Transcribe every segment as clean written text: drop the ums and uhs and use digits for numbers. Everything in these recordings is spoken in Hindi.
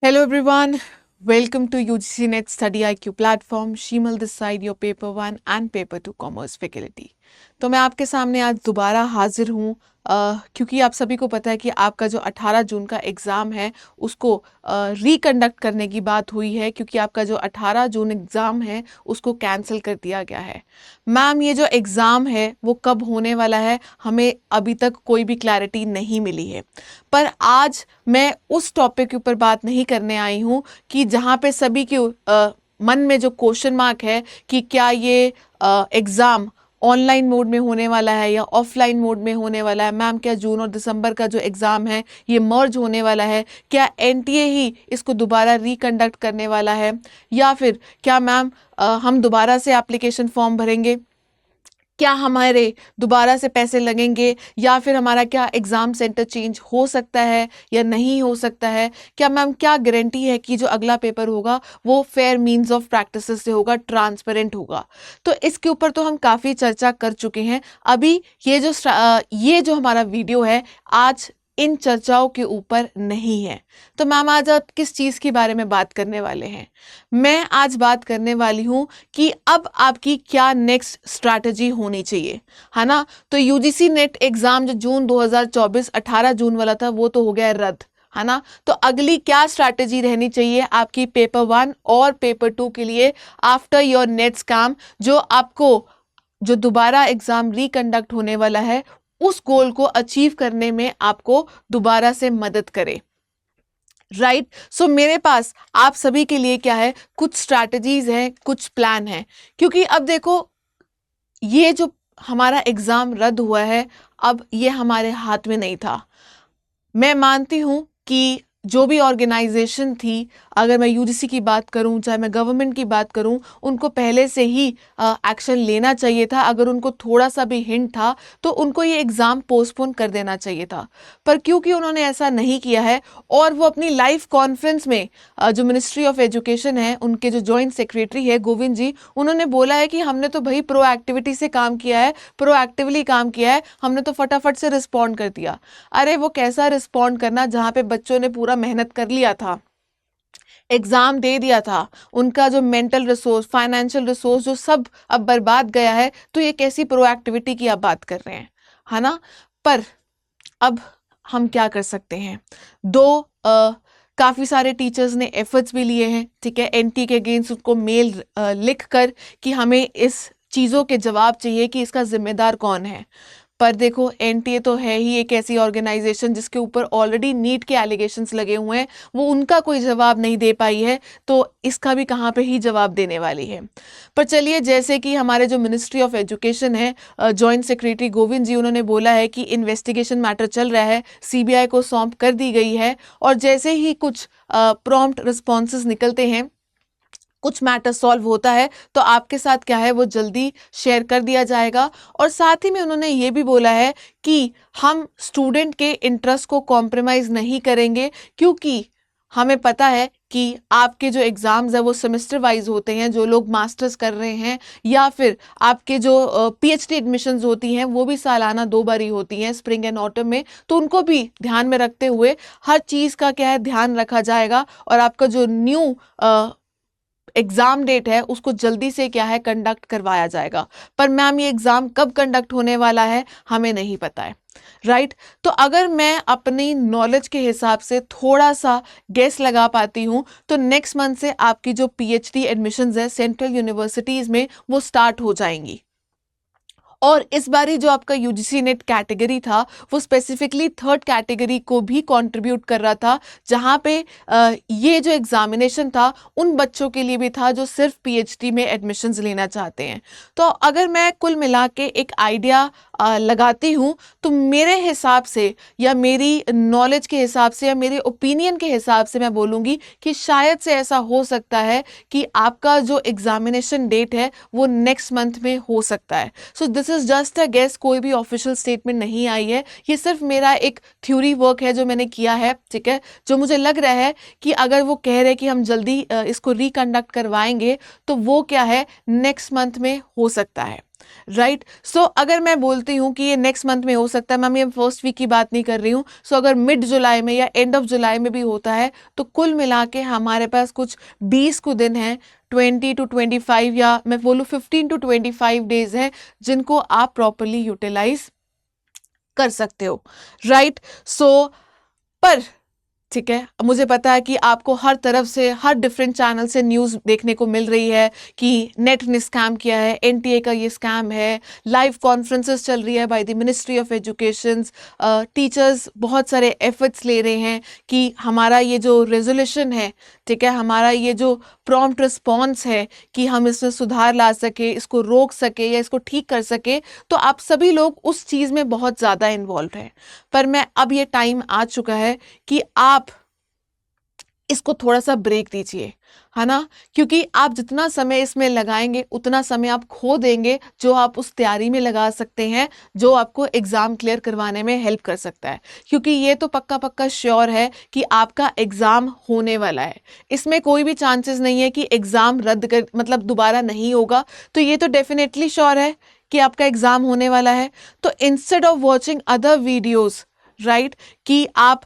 Hello everyone, welcome to UGC Net Study IQ platform. Shimal this side, your paper 1 and paper 2 commerce faculty. तो मैं आपके सामने आज दोबारा हाजिर हूँ क्योंकि आप सभी को पता है कि आपका जो 18 जून का एग्ज़ाम है उसको रिकंडक्ट करने की बात हुई है, क्योंकि आपका जो 18 जून एग्ज़ाम है उसको कैंसिल कर दिया गया है। मैम, ये जो एग्ज़ाम है वो कब होने वाला है हमें अभी तक कोई भी क्लैरिटी नहीं मिली है। पर आज मैं उस टॉपिक के ऊपर बात नहीं करने आई हूँ कि जहाँ पे सभी के मन में जो क्वेश्चन मार्क है कि क्या ये एग्ज़ाम ऑनलाइन मोड में होने वाला है या ऑफलाइन मोड में होने वाला है। मैम, क्या जून और दिसंबर का जो एग्ज़ाम है ये मर्ज होने वाला है? क्या एनटीए ही इसको दोबारा रिकंडक्ट करने वाला है, या फिर क्या मैम हम दोबारा से एप्लीकेशन फॉर्म भरेंगे? क्या हमारे दोबारा से पैसे लगेंगे, या फिर हमारा क्या एग्ज़ाम सेंटर चेंज हो सकता है या नहीं हो सकता है? क्या मैम, क्या गारंटी है कि जो अगला पेपर होगा वो फेयर मींस ऑफ प्रैक्टिस से होगा, ट्रांसपेरेंट होगा? तो इसके ऊपर तो हम काफ़ी चर्चा कर चुके हैं। अभी ये जो हमारा वीडियो है आज इन चर्चाओं के ऊपर नहीं है। तो मैम, आज आप किस चीज़ के बारे में बात करने वाले हैं? मैं आज बात करने वाली हूँ कि अब आपकी क्या नेक्स्ट स्ट्रैटेजी होनी चाहिए, है ना? तो यूजीसी नेट एग्ज़ाम जो जून 2024 18 जून वाला था वो तो हो गया रद्द, है ना? तो अगली क्या स्ट्रैटेजी रहनी चाहिए आपकी पेपर 1 और पेपर 2 के लिए आफ्टर योर नेट स्कैम, जो आपको जो दोबारा एग्ज़ाम रिकंडक्ट होने वाला है उस गोल को अचीव करने में आपको दोबारा से मदद करे। राइट, सो मेरे पास आप सभी के लिए क्या है, कुछ स्ट्रैटेजीज हैं, कुछ प्लान है। क्योंकि अब देखो, ये जो हमारा एग्जाम रद्द हुआ है अब ये हमारे हाथ में नहीं था। मैं मानती हूं कि जो भी ऑर्गेनाइजेशन थी, अगर मैं यूजीसी की बात करूं चाहे मैं गवर्नमेंट की बात करूं, उनको पहले से ही एक्शन लेना चाहिए था। अगर उनको थोड़ा सा भी हिंट था तो उनको ये एग्ज़ाम पोस्टपोन कर देना चाहिए था। पर क्योंकि उन्होंने ऐसा नहीं किया है और वो अपनी लाइव कॉन्फ्रेंस में जो मिनिस्ट्री ऑफ एजुकेशन है उनके जो जॉइंट सेक्रेटरी है गोविंद जी, उन्होंने बोला है कि हमने तो भाई प्रोएक्टिविटी से काम किया है, प्रोएक्टिवली काम किया है, हमने तो फटाफट से रिस्पॉन्ड कर दिया। अरे वो कैसा रिस्पॉन्ड करना जहाँ पे बच्चों ने पूरा मेहनत कर लिया था, एग्जाम दे दिया था, उनका जो मेंटल रिसोर्स, फाइनेंशियल रिसोर्स जो सब अब बर्बाद गया है। तो ये कैसी प्रोएक्टिविटी की आप बात कर रहे हैं, है ना? पर अब हम क्या कर सकते हैं? काफ़ी सारे टीचर्स ने एफर्ट्स भी लिए हैं, ठीक है, एनटी के अगेंस्ट उनको मेल लिख कर कि हमें इस चीज़ों के जवाब चाहिए कि इसका जिम्मेदार कौन है। पर देखो, एनटीए तो है ही एक ऐसी ऑर्गेनाइजेशन जिसके ऊपर ऑलरेडी नीट के एलिगेशंस लगे हुए हैं, वो उनका कोई जवाब नहीं दे पाई है, तो इसका भी कहाँ पे ही जवाब देने वाली है। पर चलिए, जैसे कि हमारे जो मिनिस्ट्री ऑफ एजुकेशन है, जॉइंट सेक्रेटरी गोविंद जी, उन्होंने बोला है कि इन्वेस्टिगेशन मैटर चल रहा है, सीबीआई को सौंप कर दी गई है, और जैसे ही कुछ प्रॉम्प्ट रिस्पॉन्सेज निकलते हैं, कुछ मैटर सॉल्व होता है, तो आपके साथ क्या है वो जल्दी शेयर कर दिया जाएगा। और साथ ही में उन्होंने ये भी बोला है कि हम स्टूडेंट के इंटरेस्ट को कॉम्प्रोमाइज़ नहीं करेंगे, क्योंकि हमें पता है कि आपके जो एग्ज़ाम्स है वो सेमेस्टर वाइज होते हैं। जो लोग मास्टर्स कर रहे हैं या फिर आपके जो पीएचडी एडमिशन्स होती हैं वो भी सालाना 2 बार ही होती हैं, स्प्रिंग एंड ऑटम में, तो उनको भी ध्यान में रखते हुए हर चीज़ का क्या है ध्यान रखा जाएगा, और आपका जो न्यू एग्ज़ाम डेट है उसको जल्दी से क्या है कंडक्ट करवाया जाएगा। पर मैम, ये एग्ज़ाम कब कंडक्ट होने वाला है हमें नहीं पता है। राइट, तो अगर मैं अपनी नॉलेज के हिसाब से थोड़ा सा गेस लगा पाती हूँ तो नेक्स्ट मंथ से आपकी जो पीएचडी एडमिशन्स है सेंट्रल यूनिवर्सिटीज़ में वो स्टार्ट हो जाएंगी। और इस बारी जो आपका यूजीसी नेट कैटेगरी था वो स्पेसिफिकली थर्ड कैटेगरी को भी कंट्रीब्यूट कर रहा था, जहाँ पे ये जो एग्जामिनेशन था उन बच्चों के लिए भी था जो सिर्फ पीएचडी में एडमिशन्स लेना चाहते हैं। तो अगर मैं कुल मिला के एक आइडिया लगाती हूँ तो मेरे हिसाब से या मेरी नॉलेज के हिसाब से या मेरे ओपिनियन के हिसाब से मैं बोलूँगी कि शायद से ऐसा हो सकता है कि आपका जो एग्जामिनेशन डेट है वो नेक्स्ट मंथ में हो सकता है। So this is just a guess, कोई भी ऑफिशियल स्टेटमेंट नहीं आई है, ये सिर्फ मेरा एक थ्योरी वर्क है जो मैंने किया है, ठीक है, जो मुझे लग रहा है कि अगर वो कह रहे कि हम जल्दी इसको रिकंडक्ट करवाएंगे तो वो क्या है नेक्स्ट मंथ में हो सकता है। राइट। सो अगर मैं बोलती हूँ कि ये नेक्स्ट मंथ में हो सकता है, मैम ये फर्स्ट वीक की बात नहीं कर रही हूँ, सो अगर मिड जुलाई में या एंड ऑफ जुलाई में भी होता है तो कुल मिला के हमारे पास कुछ 20 को दिन हैं, 20 to 25 या मैं बोलूँ 15 to 25 डेज हैं जिनको आप प्रॉपरली यूटिलाइज कर सकते हो, राइट। सो पर ठीक है, अब मुझे पता है कि आपको हर तरफ से, हर डिफरेंट चैनल से न्यूज़ देखने को मिल रही है कि नेट ने स्कैम किया है, एनटीए का ये स्कैम है, लाइव कॉन्फ्रेंसेस चल रही है by the ministry of education, teachers बहुत सारे एफर्ट्स ले रहे हैं कि हमारा ये जो रेजोल्यूशन है, ठीक है, हमारा ये जो प्रॉम्प्ट रिस्पॉन्स है कि हम इसमें सुधार ला सके, इसको रोक सके या इसको ठीक कर सके, तो आप सभी लोग उस चीज़ में बहुत ज़्यादा इन्वॉल्व हैं। पर मैं अब ये टाइम आ चुका है कि आप इसको थोड़ा सा ब्रेक दीजिए, है ना, क्योंकि आप जितना समय इसमें लगाएंगे उतना समय आप खो देंगे जो आप उस तैयारी में लगा सकते हैं, जो आपको एग्ज़ाम क्लियर करवाने में हेल्प कर सकता है। क्योंकि ये तो पक्का पक्का श्योर है कि आपका एग्ज़ाम होने वाला है, इसमें कोई भी चांसेस नहीं है कि एग्ज़ाम रद्द कर मतलब दोबारा नहीं होगा, तो ये तो डेफिनेटली श्योर है कि आपका एग्ज़ाम होने वाला है। तो instead of watching other videos, right, कि आप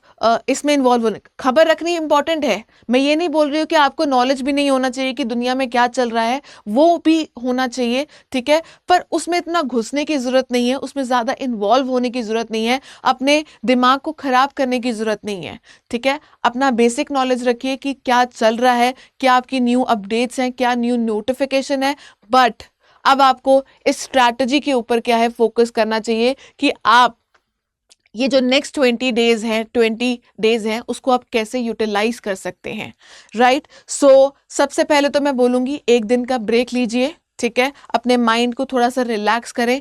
इसमें इन्वॉल्व होने, खबर रखनी इंपॉर्टेंट है, मैं ये नहीं बोल रही हूँ कि आपको नॉलेज भी नहीं होना चाहिए कि दुनिया में क्या चल रहा है, वो भी होना चाहिए, ठीक है, पर उसमें इतना घुसने की ज़रूरत नहीं है, उसमें ज़्यादा इन्वॉल्व होने की ज़रूरत नहीं है, अपने दिमाग को ख़राब करने की ज़रूरत नहीं है, ठीक है। अपना बेसिक नॉलेज रखिए कि क्या चल रहा है, क्या आपकी न्यू अपडेट्स हैं, क्या न्यू नोटिफिकेशन है, बट अब आपको इस स्ट्रैटेजी के ऊपर क्या है फोकस करना चाहिए कि आप ये जो नेक्स्ट 20 डेज हैं उसको आप कैसे यूटिलाइज कर सकते हैं, राइट। सो सबसे पहले तो मैं बोलूँगी एक दिन का ब्रेक लीजिए, ठीक है, अपने माइंड को थोड़ा सा रिलैक्स करें,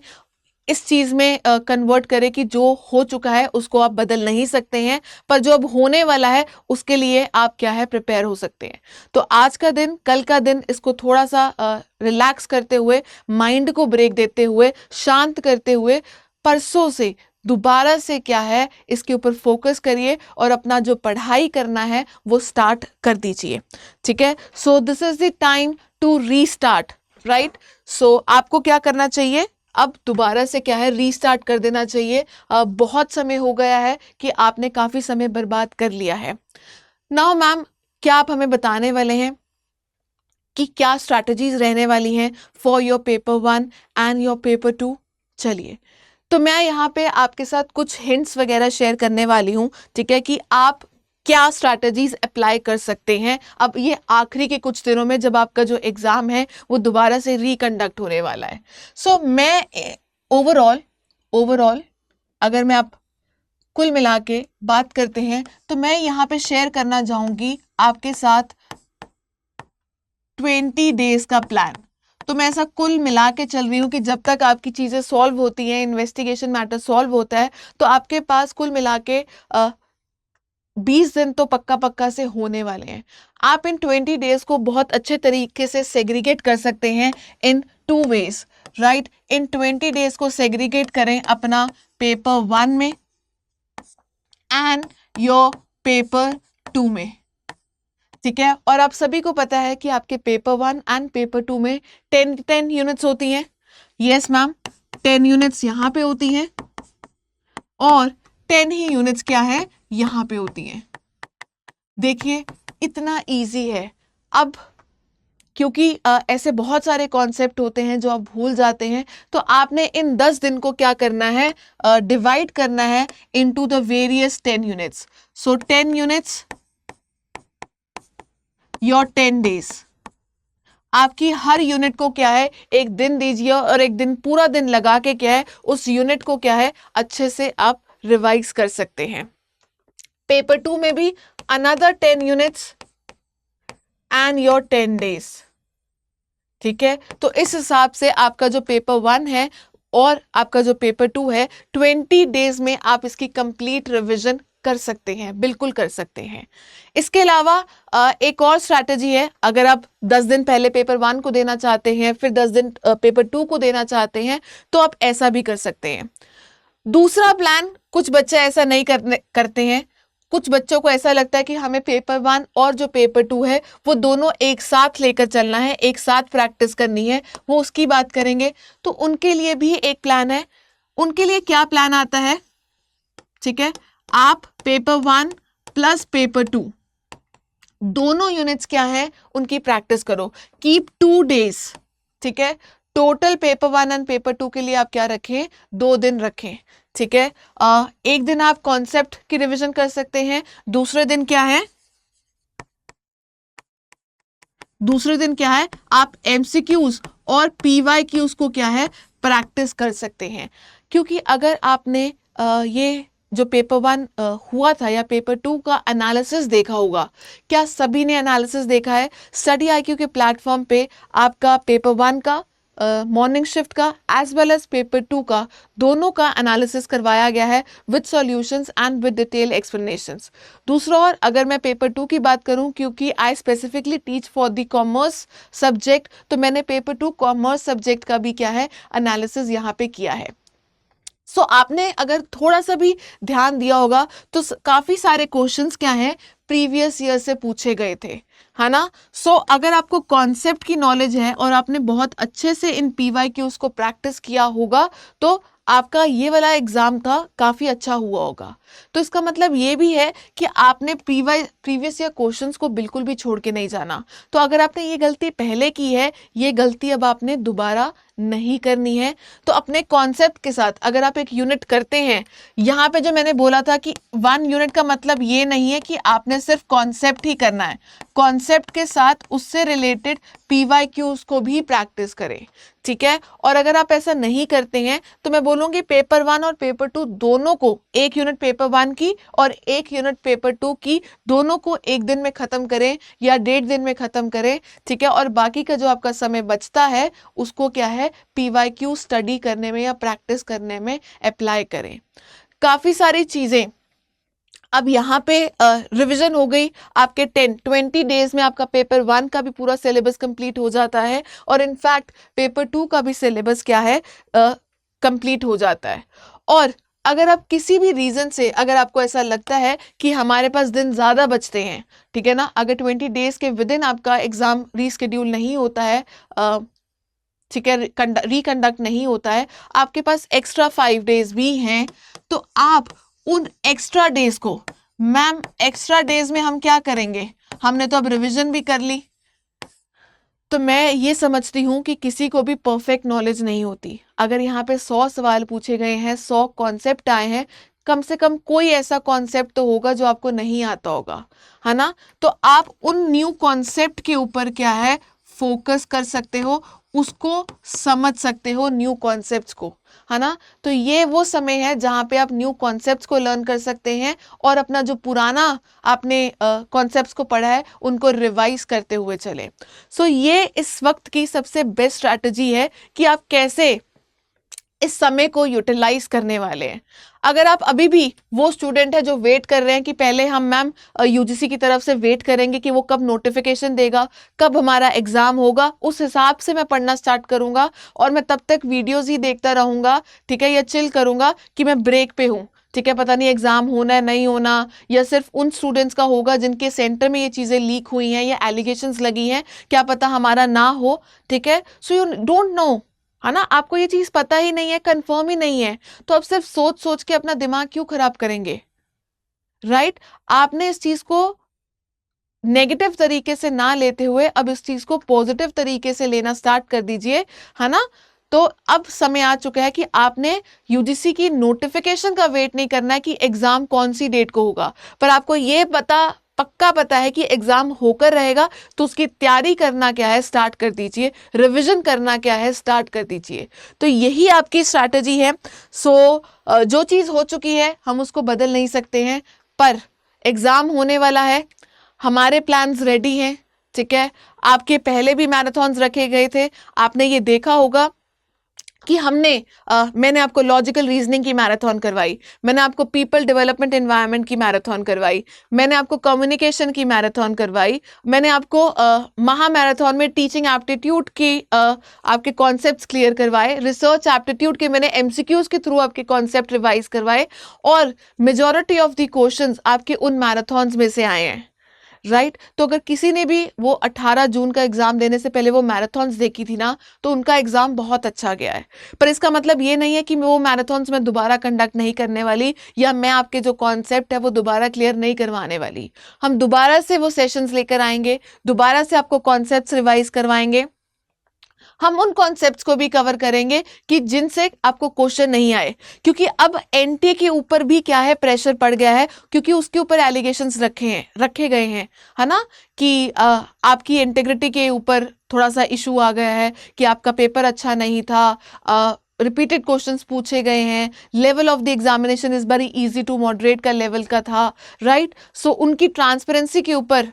इस चीज़ में कन्वर्ट करें कि जो हो चुका है उसको आप बदल नहीं सकते हैं, पर जो अब होने वाला है उसके लिए आप क्या है प्रिपेयर हो सकते हैं। तो आज का दिन, कल का दिन, इसको थोड़ा सा रिलैक्स करते हुए, माइंड को ब्रेक देते हुए, शांत करते हुए, परसों से दोबारा से क्या है इसके ऊपर फोकस करिए और अपना जो पढ़ाई करना है वो स्टार्ट कर दीजिए, ठीक है। So this is the time to restart, right. So आपको क्या करना चाहिए, अब दोबारा से क्या है रीस्टार्ट कर देना चाहिए। बहुत समय हो गया है कि आपने काफ़ी समय बर्बाद कर लिया है। नाउ मैम, क्या आप हमें बताने वाले हैं कि क्या स्ट्रैटेजीज रहने वाली हैं for your paper 1 and your paper 2? चलिए, तो मैं यहाँ पे आपके साथ कुछ हिंट्स वगैरह शेयर करने वाली हूँ, ठीक है, कि आप क्या स्ट्रैटेजीज अप्लाई कर सकते हैं अब ये आखिरी के कुछ दिनों में जब आपका जो एग्ज़ाम है वो दोबारा से रिकंडक्ट होने वाला है। सो मैं ओवरऑल अगर मैं आप कुल मिला के बात करते हैं तो मैं यहाँ पे शेयर करना चाहूँगी आपके साथ 20 डेज का प्लान। तो मैं ऐसा कुल मिला के चल रही हूँ कि जब तक आपकी चीज़ें सॉल्व होती हैं, इन्वेस्टिगेशन मैटर सॉल्व होता है, तो आपके पास कुल मिला के 20 दिन तो पक्का पक्का से होने वाले हैं। आप इन 20 डेज को बहुत अच्छे तरीके से सेग्रीगेट कर सकते हैं इन 2 वेज, राइट। इन 20 डेज को सेग्रीगेट करें अपना पेपर 1 में एंड योर पेपर 2 में, ठीक है। और आप सभी को पता है कि आपके पेपर 1 एंड पेपर 2 में 10 यूनिट्स होती हैं। यस मैम, 10 यूनिट्स यहाँ पे होती हैं और 10 ही यूनिट्स क्या है यहाँ पे होती हैं। देखिए इतना इजी है। अब क्योंकि ऐसे बहुत सारे कॉन्सेप्ट होते हैं जो आप भूल जाते हैं, तो आपने इन 10 दिन को क्या करना है, डिवाइड करना है into the various 10 units. So 10 units your 10 days. आपकी हर यूनिट को क्या है एक दिन दीजिए और एक दिन पूरा दिन लगा के क्या है उस यूनिट को क्या है अच्छे से आप रिवाइज कर सकते हैं। पेपर 2 में भी another 10 units and your 10 days, ठीक है। तो इस हिसाब से आपका जो पेपर 1 है और आपका जो पेपर 2 है 20 डेज में आप इसकी कंप्लीट रिवीजन कर सकते हैं, बिल्कुल कर सकते हैं। इसके अलावा एक और स्ट्रैटेजी है, अगर आप 10 दिन पहले पेपर 1 को देना चाहते हैं फिर 10 दिन पेपर 2 को देना चाहते हैं तो आप ऐसा भी कर सकते हैं। दूसरा प्लान, कुछ बच्चे ऐसा नहीं करते हैं, कुछ बच्चों को ऐसा लगता है कि हमें पेपर 1 और जो पेपर 2 है वो दोनों एक साथ लेकर चलना है, एक साथ प्रैक्टिस करनी है, वो उसकी बात करेंगे। तो उनके लिए भी एक प्लान है। उनके लिए क्या प्लान आता है, ठीक है, आप पेपर 1 प्लस पेपर 2 दोनों यूनिट्स क्या है उनकी प्रैक्टिस करो। कीप 2 डेज, ठीक है। टोटल पेपर 1 एंड पेपर 2 के लिए आप क्या रखें, 2 दिन रखें, ठीक है। एक दिन आप कॉन्सेप्ट की रिवीजन कर सकते हैं, दूसरे दिन क्या है, दूसरे दिन क्या है, आप एमसीक्यूज और पीवाईक्यूज को क्या है प्रैक्टिस कर सकते हैं। क्योंकि अगर आपने ये जो पेपर 1 हुआ था या पेपर 2 का एनालिसिस देखा होगा, क्या सभी ने एनालिसिस देखा है? स्टडी आईक्यू के प्लेटफॉर्म पे आपका पेपर 1 का मॉर्निंग शिफ्ट का एज वेल एज पेपर 2 का दोनों का एनालिसिस करवाया गया है with solutions and with detail explanations. दूसरा, और अगर मैं पेपर 2 की बात करूं, क्योंकि I specifically teach for the commerce subject, तो मैंने पेपर 2 कॉमर्स सब्जेक्ट का भी क्या है एनालिसिस यहाँ पे किया है। सो आपने अगर थोड़ा सा भी ध्यान दिया होगा तो काफी सारे क्वेश्चंस क्या हैं प्रीवियस ईयर से पूछे गए थे, है ना। सो अगर आपको कॉन्सेप्ट की नॉलेज है और आपने बहुत अच्छे से इन पीवाईक्यूज को प्रैक्टिस किया होगा तो आपका ये वाला एग्जाम था काफी अच्छा हुआ होगा। तो इसका मतलब ये भी है कि आपने प्रीवियस ईयर क्वेश्चंस को बिल्कुल भी छोड़ के नहीं जाना। तो अगर आपने ये गलती पहले की है, ये गलती अब आपने दोबारा नहीं करनी है। तो अपने कॉन्सेप्ट के साथ अगर आप एक यूनिट करते हैं, यहाँ पे जो मैंने बोला था कि 1 यूनिट का मतलब ये नहीं है कि आपने सिर्फ कॉन्सेप्ट ही करना है, कॉन्सेप्ट के साथ उससे रिलेटेड पीवाईक्यूज को भी प्रैक्टिस करें, ठीक है। और अगर आप ऐसा नहीं करते हैं तो मैं बोलूंगी पेपर 1 और पेपर 2 दोनों को, एक यूनिट पेपर 1 की और एक यूनिट पेपर 2 की, दोनों को एक दिन में खत्म करें या 1.5 दिन में खत्म करें, ठीक है। और बाकी का जो आपका समय बचता है उसको क्या है पीवाईक्यू स्टडी करने में या प्रैक्टिस करने में अप्लाई करें। काफी सारी चीजें अब यहाँ पे रिवीजन हो गई आपके 10-20 डेज में आपका पेपर 1 का भी पूरा सिलेबस कंप्लीट हो जाता है और इनफैक्ट पेपर 2 का भी सिलेबस क्या है कंप्लीट हो जाता है। और अगर आप किसी भी रीजन से, अगर आपको ऐसा लगता है कि हमारे पास दिन ज़्यादा बचते हैं, ठीक है ना, अगर 20 डेज के विद इन आपका एग्ज़ाम रीशेड्यूल नहीं होता है, ठीक है, रिकंडक्ट नहीं होता है, आपके पास एक्स्ट्रा 5 डेज भी हैं, तो आप उन एक्स्ट्रा डेज को, मैम एक्स्ट्रा डेज में हम क्या करेंगे, हमने तो अब रिवीजन भी कर ली। तो मैं ये समझती हूँ कि किसी को भी परफेक्ट नॉलेज नहीं होती। अगर यहाँ पे 100 सवाल पूछे गए हैं, 100 कॉन्सेप्ट आए हैं, कम से कम कोई ऐसा कॉन्सेप्ट तो होगा जो आपको नहीं आता होगा, है ना। तो आप उन न्यू कॉन्सेप्ट के ऊपर क्या है फोकस कर सकते हो, उसको समझ सकते हो न्यू कॉन्सेप्ट्स को, है ना। तो ये वो समय है जहाँ पे आप न्यू कॉन्सेप्ट्स को लर्न कर सकते हैं और अपना जो पुराना आपने कॉन्सेप्ट्स को पढ़ा है उनको रिवाइज करते हुए चले। सो ये इस वक्त की सबसे बेस्ट स्ट्रैटेजी है कि आप कैसे इस समय को यूटिलाइज करने वाले हैं। अगर आप अभी भी वो स्टूडेंट है जो वेट कर रहे हैं कि पहले हम मैम यूजीसी की तरफ से वेट करेंगे कि वो कब नोटिफिकेशन देगा, कब हमारा एग्जाम होगा, उस हिसाब से मैं पढ़ना स्टार्ट करूंगा और मैं तब तक वीडियोस ही देखता रहूंगा, ठीक है, या चिल करूंगा कि मैं ब्रेक पे हूँ, ठीक है, पता नहीं एग्जाम होना है नहीं होना, या सिर्फ उन स्टूडेंट्स का होगा जिनके सेंटर में ये चीज़ें लीक हुई हैं या एलिगेशंस लगी हैं, क्या पता हमारा ना हो, ठीक है। सो यू डोंट नो, है ना, आपको ये चीज पता ही नहीं है, कंफर्म ही नहीं है, तो आप सिर्फ सोच सोच के अपना दिमाग क्यों खराब करेंगे, राइट। आपने इस चीज को नेगेटिव तरीके से ना लेते हुए अब इस चीज को पॉजिटिव तरीके से लेना स्टार्ट कर दीजिए, है ना। तो अब समय आ चुका है कि आपने यूजीसी की नोटिफिकेशन का वेट नहीं करना है कि एग्जाम कौन सी डेट को होगा, पर आपको ये पक्का पता है कि एग्जाम होकर रहेगा, तो उसकी तैयारी करना क्या है स्टार्ट कर दीजिए, रिवीजन करना क्या है स्टार्ट कर दीजिए। तो यही आपकी स्ट्रैटेजी है। सो जो चीज़ हो चुकी है हम उसको बदल नहीं सकते हैं, पर एग्जाम होने वाला है, हमारे प्लान्स रेडी हैं, ठीक है। आपके पहले भी मैराथन्स रखे गए थे, आपने ये देखा होगा कि मैंने आपको लॉजिकल रीजनिंग की मैराथन करवाई, मैंने आपको पीपल डेवलपमेंट एनवायरनमेंट की मैराथन करवाई, मैंने आपको कम्युनिकेशन की मैराथन करवाई, मैंने आपको महा मैराथन में टीचिंग एप्टीट्यूड की आपके कॉन्सेप्ट्स क्लियर करवाए, रिसर्च एप्टीट्यूड के मैंने एमसीक्यूज के थ्रू आपके कॉन्सेप्ट रिवाइज करवाए, और मेजॉरिटी ऑफ द क्वेश्चंस आपके उन मैराथन्स में से आए हैं, राइट। तो अगर किसी ने भी वो 18 जून का एग्जाम देने से पहले वो मैराथन्स देखी थी ना, तो उनका एग्जाम बहुत अच्छा गया है। पर इसका मतलब ये नहीं है कि मैं वो मैराथन्स में दोबारा कंडक्ट नहीं करने वाली, या मैं आपके जो कॉन्सेप्ट है वो दोबारा क्लियर नहीं करवाने वाली। हम दोबारा से वो सेशंस लेकर आएंगे, दोबारा से आपको कॉन्सेप्ट्स रिवाइज करवाएंगे, हम उन कॉन्सेप्ट्स को भी कवर करेंगे कि जिनसे आपको क्वेश्चन नहीं आए, क्योंकि अब एनटीए के ऊपर भी क्या है, प्रेशर पड़ गया है, क्योंकि उसके ऊपर एलिगेशंस रखे गए हैं, है ना, कि आपकी इंटेग्रिटी के ऊपर थोड़ा सा इशू आ गया है, कि आपका पेपर अच्छा नहीं था, रिपीटेड क्वेश्चंस पूछे गए हैं, level of the examination is very easy to moderate का लेवल का था, राइट। सो उनकी ट्रांसपेरेंसी के ऊपर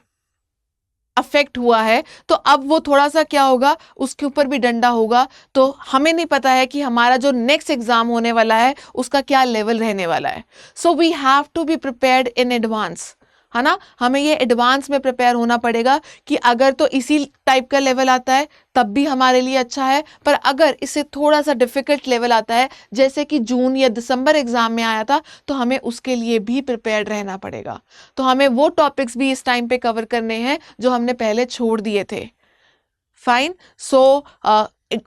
अफेक्ट हुआ है, तो अब वो थोड़ा सा क्या होगा, उसके ऊपर भी डंडा होगा। तो हमें नहीं पता है कि हमारा जो नेक्स्ट एग्जाम होने वाला है उसका क्या लेवल रहने वाला है। So we have to be prepared in advance, है ना। हमें ये एडवांस में प्रिपेयर होना पड़ेगा कि अगर तो इसी टाइप का लेवल आता है तब भी हमारे लिए अच्छा है, पर अगर इससे थोड़ा सा डिफिकल्ट लेवल आता है, जैसे कि जून या दिसंबर एग्जाम में आया था, तो हमें उसके लिए भी प्रिपेयर्ड रहना पड़ेगा। तो हमें वो टॉपिक्स भी इस टाइम पे कवर करने हैं जो हमने पहले छोड़ दिए थे। Fine. So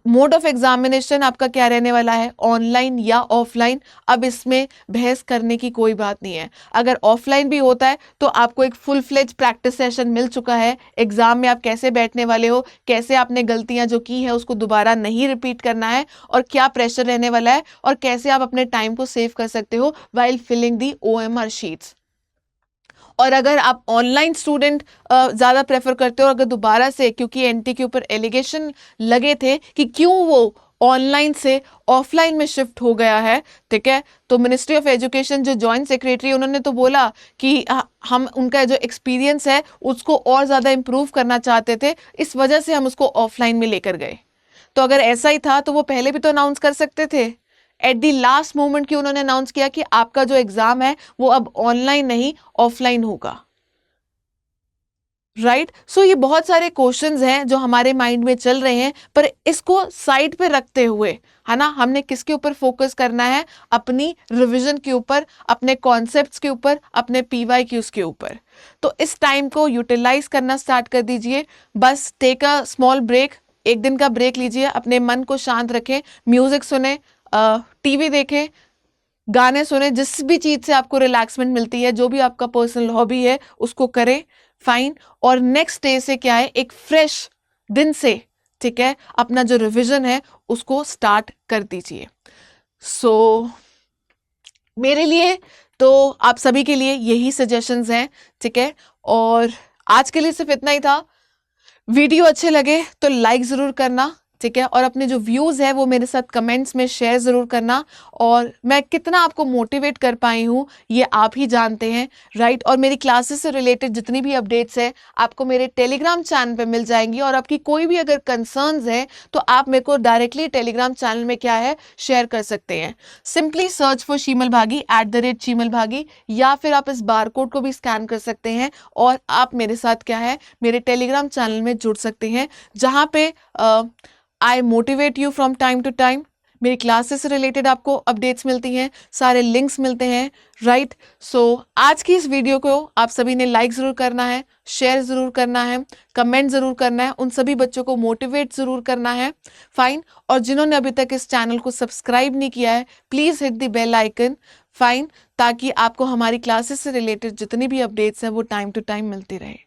mode of examination आपका क्या रहने वाला है, ऑनलाइन या ऑफलाइन। अब इसमें बहस करने की कोई बात नहीं है। अगर ऑफलाइन भी होता है तो आपको एक फुल फ्लेज प्रैक्टिस सेशन मिल चुका है, एग्जाम में आप कैसे बैठने वाले हो, कैसे आपने गलतियां जो की है उसको दोबारा नहीं रिपीट करना है, और क्या प्रेशर रहने वाला है, और कैसे आप अपने टाइम को सेव कर सकते हो वाइल फिलिंग दी OMR शीट्स। और अगर आप ऑनलाइन स्टूडेंट ज़्यादा प्रेफर करते हो, अगर दोबारा से, क्योंकि एनटी के ऊपर एलिगेशन लगे थे कि क्यों वो ऑनलाइन से ऑफलाइन में शिफ्ट हो गया है, ठीक है, तो मिनिस्ट्री ऑफ एजुकेशन जो जॉइंट सेक्रेटरी, उन्होंने तो बोला कि हम उनका जो एक्सपीरियंस है उसको और ज़्यादा इम्प्रूव करना चाहते थे, इस वजह से हम उसको ऑफलाइन में लेकर गए। तो अगर ऐसा ही था तो वो पहले भी तो अनाउंस कर सकते थे। एट द लास्ट मोमेंट की उन्होंने अनाउंस किया कि आपका जो एग्जाम है वो अब ऑनलाइन नहीं ऑफलाइन होगा, राइट। सो ये बहुत सारे क्वेश्चंस हैं जो हमारे माइंड में चल रहे हैं, पर इसको साइड पे रखते हुए, है ना, हमने किसके ऊपर फोकस करना है, अपनी रिवीजन के ऊपर, अपने कॉन्सेप्ट्स के ऊपर, अपने PYQs के ऊपर। तो इस टाइम को यूटिलाइज करना स्टार्ट कर दीजिए। बस टेक अ स्मॉल ब्रेक, एक दिन का ब्रेक लीजिए, अपने मन को शांत रखें, म्यूजिक सुने, टीवी देखें, गाने सुने, जिस भी चीज से आपको रिलैक्समेंट मिलती है, जो भी आपका पर्सनल हॉबी है उसको करें, फाइन। और नेक्स्ट डे से क्या है, एक फ्रेश दिन से, ठीक है, अपना जो रिवीजन है उसको स्टार्ट कर दीजिए। सो मेरे लिए तो आप सभी के लिए यही सजेशंस हैं, ठीक है। और आज के लिए सिर्फ इतना ही था। वीडियो अच्छे लगे तो लाइक जरूर करना, ठीक है, और अपने जो व्यूज है वो मेरे साथ कमेंट्स में शेयर जरूर करना। और मैं कितना आपको मोटिवेट कर पाई हूँ ये आप ही जानते हैं, राइट। और मेरी क्लासेस से रिलेटेड जितनी भी अपडेट्स है आपको मेरे टेलीग्राम चैनल पे मिल जाएंगी, और आपकी कोई भी अगर कंसर्न्स है तो आप मेरे को डायरेक्टली टेलीग्राम चैनल में क्या है शेयर कर सकते हैं। सिंपली सर्च फॉर शीमल भागी @शीमल भागी, या फिर आप इस बारकोड को भी स्कैन कर सकते हैं और आप मेरे साथ क्या है मेरे टेलीग्राम चैनल में जुड़ सकते हैं, जहाँ पे I motivate you from time to time. मेरी क्लासेस से रिलेटेड आपको अपडेट्स मिलती हैं, सारे लिंक्स मिलते हैं, राइट। सो आज की इस वीडियो को आप सभी ने लाइक ज़रूर करना है, शेयर ज़रूर करना है, कमेंट ज़रूर करना है, उन सभी बच्चों को मोटिवेट ज़रूर करना है, फाइन। और जिन्होंने अभी तक इस चैनल को सब्सक्राइब नहीं किया है, please hit the bell icon, fine, ताकि आपको हमारी क्लासेस से रिलेटेड जितनी भी अपडेट्स हैं वो टाइम टू टाइम मिलती रहे।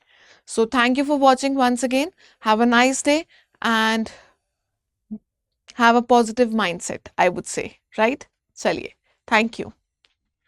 So thank you for watching once again, have a nice day and have a positive mindset, I would say, right? Chaliye, thank you.